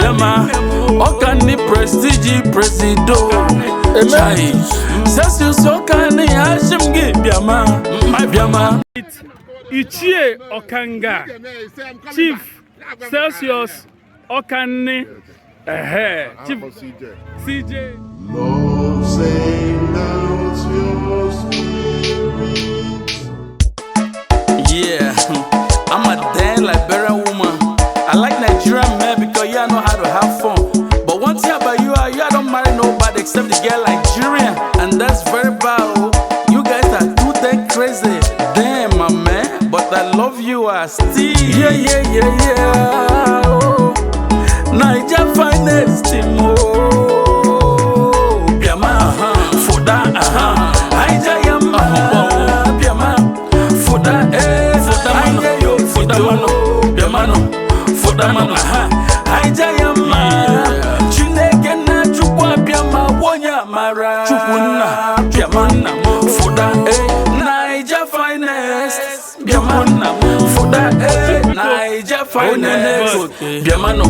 Biama, Ọkany prestige presido. Chai, Celsus Ọkany Hashimgi Biama, Biama. Ichie Ọkanga, Chief Celsus Ọkany, Chief CJ. Lord, sing out your spirit. Yeah, I'm a damn Liberian woman. I like Nigerian men because you know how to have fun. But one thing about you don't marry nobody except the girl Nigerian, and that's very bad. Oh. You guys are too damn crazy. Damn, my man, but I love you still. Yeah. Oh. Niger finest team. Oh, Biama, for that, Niger yam, Biama, for that, for that mano, Biamano, for that mano, Niger yam, Chineke na chukwa Biama, wonya mara, chukuna, Biamana, for that, Niger finest, Biamana, for that, Niger finest, Biamano.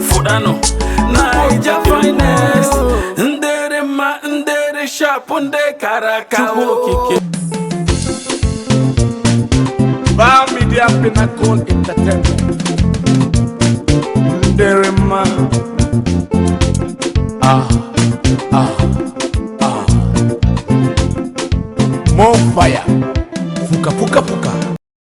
Fudano, Niger finest, ndere ma, ndere sharp, ndere karakawo. Bar Media Pinnacle Entertainment. Ndere ma.